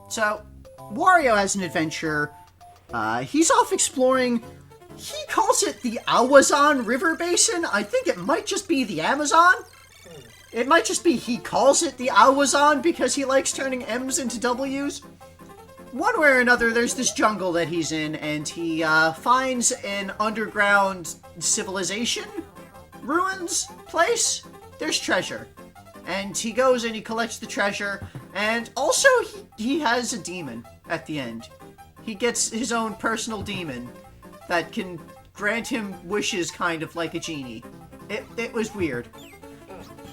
So, Wario has an adventure. He's off exploring. He calls it the Awazon River Basin. I think it might just be the Amazon. It might just be he calls it the Awazon because he likes turning M's into W's. One way or another, there's this jungle that he's in, and he finds an underground civilization, ruins, place. There's treasure. And he goes and he collects the treasure, and also he has a demon at the end. He gets his own personal demon that can grant him wishes kind of like a genie. It was weird.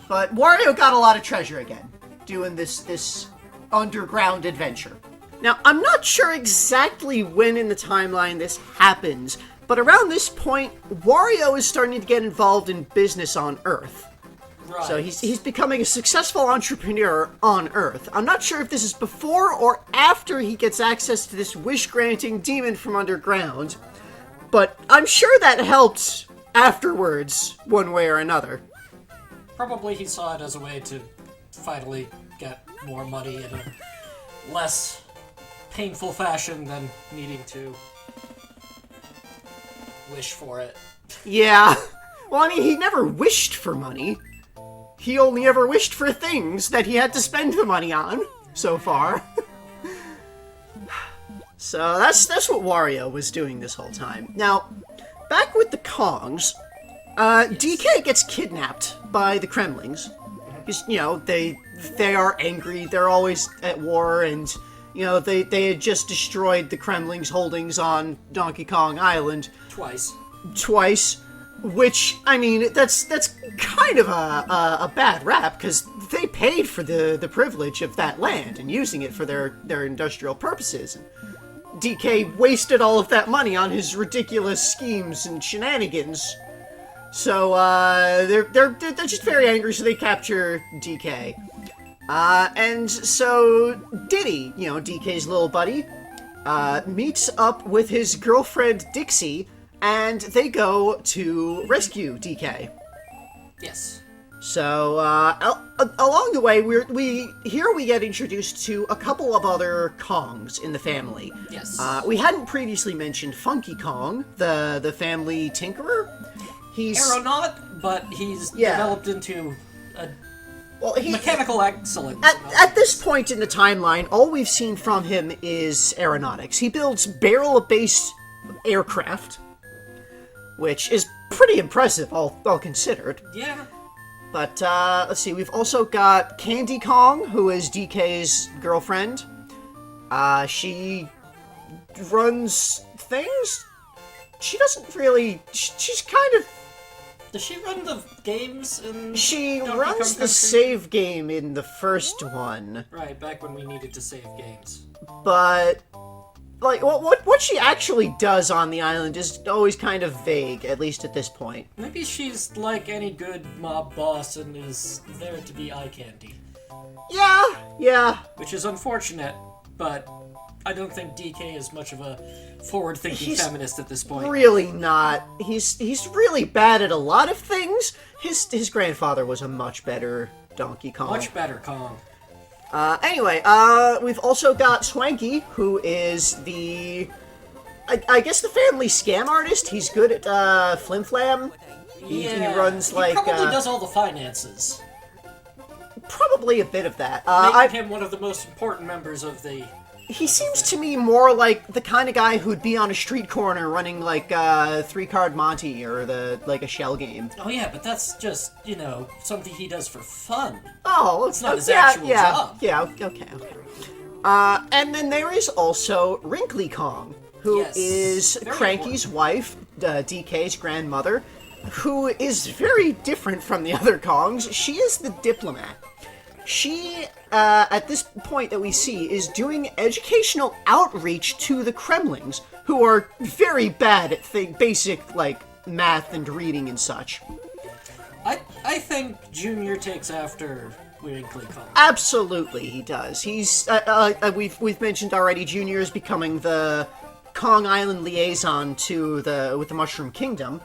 But Wario got a lot of treasure again, doing this underground adventure. Now, I'm not sure exactly when in the timeline this happens, but around this point, Wario is starting to get involved in business on Earth. Right. So he's becoming a successful entrepreneur on Earth. I'm not sure if this is before or after he gets access to this wish-granting demon from underground, but I'm sure that helped afterwards, one way or another. Probably he saw it as a way to finally get more money in a less painful fashion than needing to wish for it. Yeah. Well, I mean, he never wished for money. He only ever wished for things that he had to spend the money on, so far. So that's what Wario was doing this whole time. Now, back with the Kongs, DK gets kidnapped by the Kremlings. Because, they are angry, they're always at war, and, they had just destroyed the Kremlings' holdings on Donkey Kong Island. Twice. Which, I mean, that's kind of a bad rap, because they paid for the privilege of that land and using it for their industrial purposes. DK wasted all of that money on his ridiculous schemes and shenanigans. So, they're just very angry, so they capture DK. And so Diddy, DK's little buddy, meets up with his girlfriend Dixie, and they go to rescue DK. Yes. So, along the way, we get introduced to a couple of other Kongs in the family. Yes. We hadn't previously mentioned Funky Kong, the family tinkerer. He's aeronaut, but he's developed into a mechanical excellence. At this point in the timeline, all we've seen from him is aeronautics. He builds barrel-based aircraft, which is pretty impressive, all considered. Yeah. But, let's see, we've also got Candy Kong, who is DK's girlfriend. She runs things? She doesn't really... She's kind of... Does she run the games in She Donkey runs Kong the Country? save game in the first one. Right, back when we needed to save games. But... like, what she actually does on the island is always kind of vague, at least at this point. Maybe she's like any good mob boss and is there to be eye candy. Yeah. Which is unfortunate, but I don't think DK is much of a forward-thinking feminist at this point. Really not. He's really bad at a lot of things. His grandfather was a much better Donkey Kong. Much better Kong. Anyway, we've also got Swanky, who is I guess the family scam artist. He's good at, Flim Flam. He runs, like, He probably does all the finances. Probably a bit of that. Making him one of the most important members of the... He seems to me more like the kind of guy who'd be on a street corner running, like, 3-card Monty or a shell game. Oh yeah, but that's just, something he does for fun. Oh, it's not his actual job. Yeah, okay. And then there is also Wrinkly Kong, who is Cranky's wife, DK's grandmother, who is very different from the other Kongs. She is the diplomat. She, at this point that we see, is doing educational outreach to the Kremlings, who are very bad at basic, like, math and reading and such. I think Junior takes after Wrinkly Kong. Absolutely, he does. He's, we've mentioned already, Junior is becoming the Kong Island liaison with the Mushroom Kingdom.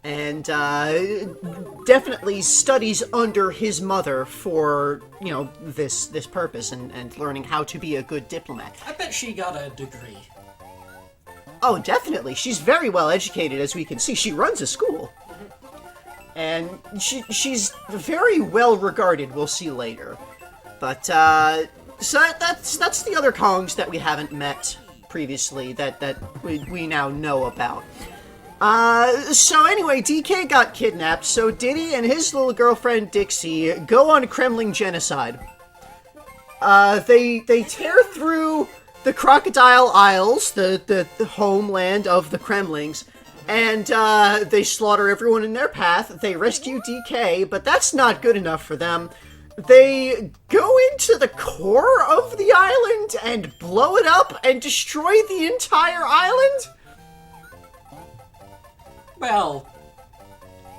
and definitely studies under his mother for, this purpose and learning how to be a good diplomat. I bet she got a degree. Oh, definitely. She's very well educated, as we can see. She runs a school. And she's very well regarded, we'll see later. But, so that's the other Kongs that we haven't met previously that we now know about. So anyway, DK got kidnapped, so Diddy and his little girlfriend Dixie go on Kremling genocide. They tear through the Crocodile Isles, the homeland of the Kremlings, and they slaughter everyone in their path. They rescue DK, but that's not good enough for them. They go into the core of the island and blow it up and destroy the entire island? Well,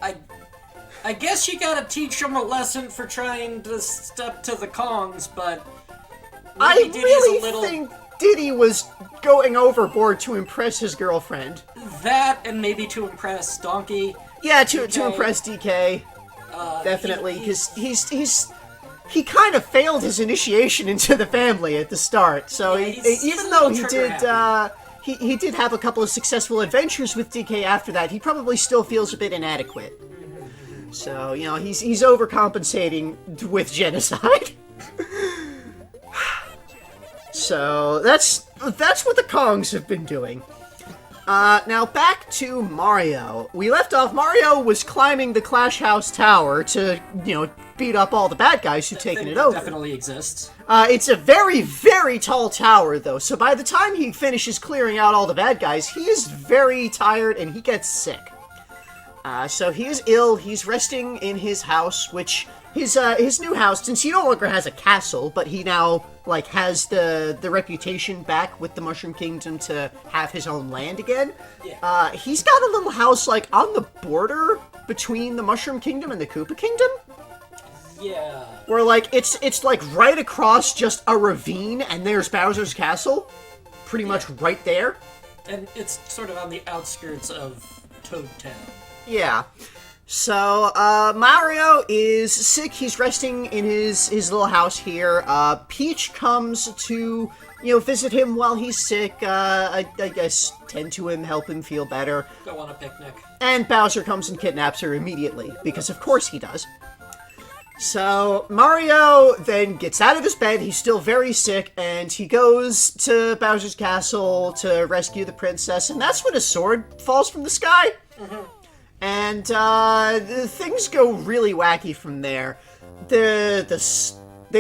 I guess you gotta teach them a lesson for trying to step to the Kongs, but I maybe Diddy's really a little... think Diddy was going overboard to impress his girlfriend. That, and maybe to impress Donkey. Yeah, to impress DK. Definitely, because he kind of failed his initiation into the family at the start. So Yeah, even though he did have a couple of successful adventures with DK after that, he probably still feels a bit inadequate. So, he's overcompensating with genocide. So that's what the Kongs have been doing. Now back to Mario. We left off, Mario was climbing the Clash House Tower to, beat up all the bad guys who've taken it over. Definitely exists. It's a very, very tall tower, though, so by the time he finishes clearing out all the bad guys, he is very tired and he gets sick. So he is ill, he's resting in his house, which, his new house, since he no longer has a castle, but he now, has the reputation back with the Mushroom Kingdom to have his own land again. Yeah. He's got a little house, on the border between the Mushroom Kingdom and the Koopa Kingdom. Yeah. Where, it's right across just a ravine, and there's Bowser's Castle. Pretty much right there. And it's sort of on the outskirts of Toad Town. Yeah. So, Mario is sick. He's resting in his little house here. Peach comes to, visit him while he's sick. I guess tend to him, help him feel better. Go on a picnic. And Bowser comes and kidnaps her immediately, because of course he does. So, Mario then gets out of his bed, he's still very sick, and he goes to Bowser's castle to rescue the princess, and that's when a sword falls from the sky. Mm-hmm. And, things go really wacky from there. They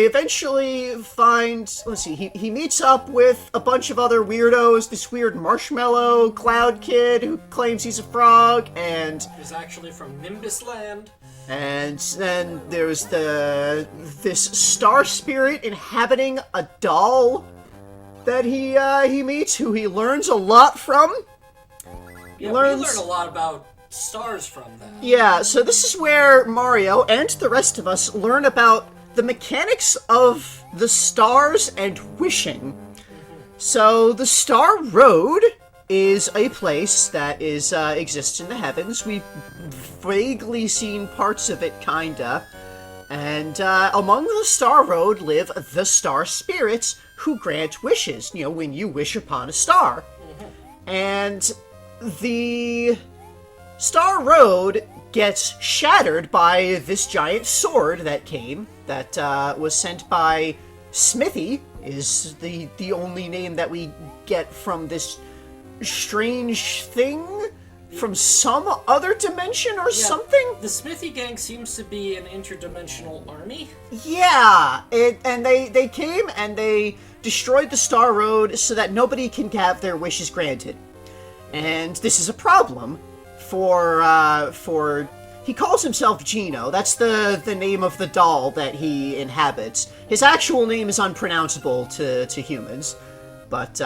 eventually find, let's see, he meets up with a bunch of other weirdos, this weird marshmallow cloud kid who claims he's a frog, and... He's actually from Nimbus Land. And then there's this star spirit inhabiting a doll that he meets, who he learns a lot from. We learn a lot about stars from that. Yeah, so this is where Mario and the rest of us learn about the mechanics of the stars and wishing. So the Star Road is a place that exists in the heavens. We've vaguely seen parts of it, kinda. And among the Star Road live the Star Spirits, who grant wishes, when you wish upon a star. Mm-hmm. And the Star Road gets shattered by this giant sword that was sent by Smithy, is the only name that we get from this strange thing from some other dimension or something. The Smithy gang seems to be an interdimensional army. Yeah, and they came and they destroyed the Star Road so that nobody can have their wishes granted. And this is a problem for he calls himself Gino. That's the name of the doll that he inhabits. His actual name is unpronounceable to humans, but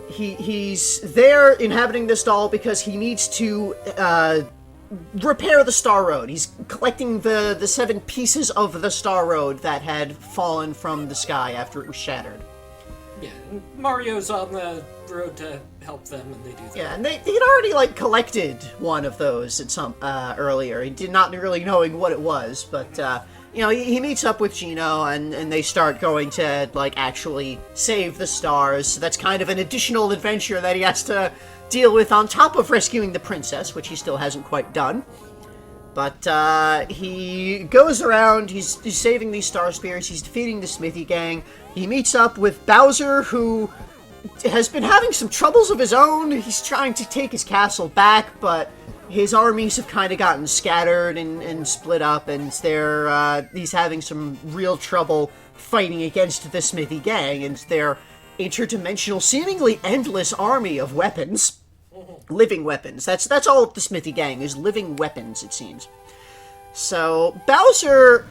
he's there inhabiting this doll because he needs to repair the Star Road. He's collecting the 7 pieces of the Star Road that had fallen from the sky after it was shattered. Yeah, and Mario's on the road to help them, and they do that. Yeah, and they'd already, like, collected one of those at some, earlier. He did not really knowing what it was, but, you know, he meets up with Gino, and they start going to, like, actually save the stars. So that's kind of an additional adventure that he has to deal with on top of rescuing the princess, which he still hasn't quite done. But, he goes around, he's saving these star spirits, he's defeating the Smithy gang. He meets up with Bowser, who has been having some troubles of his own. He's trying to take his castle back, but his armies have kind of gotten scattered and split up, and he's having some real trouble fighting against the Smithy gang and their interdimensional, seemingly endless army of weapons. Living weapons. That's all the Smithy gang is, living weapons, it seems. So, Bowser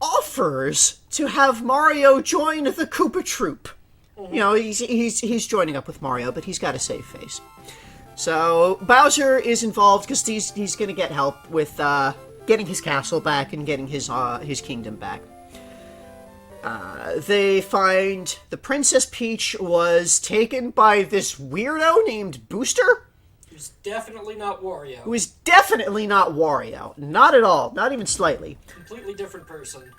offers to have Mario join the Koopa Troop. You know, he's joining up with Mario, but he's got a save face. So, Bowser is involved because he's going to get help with getting his castle back and getting his kingdom back. They find the Princess Peach was taken by this weirdo named Booster. Who's definitely not Wario. Who is definitely not Wario. Not at all. Not even slightly. Completely different person.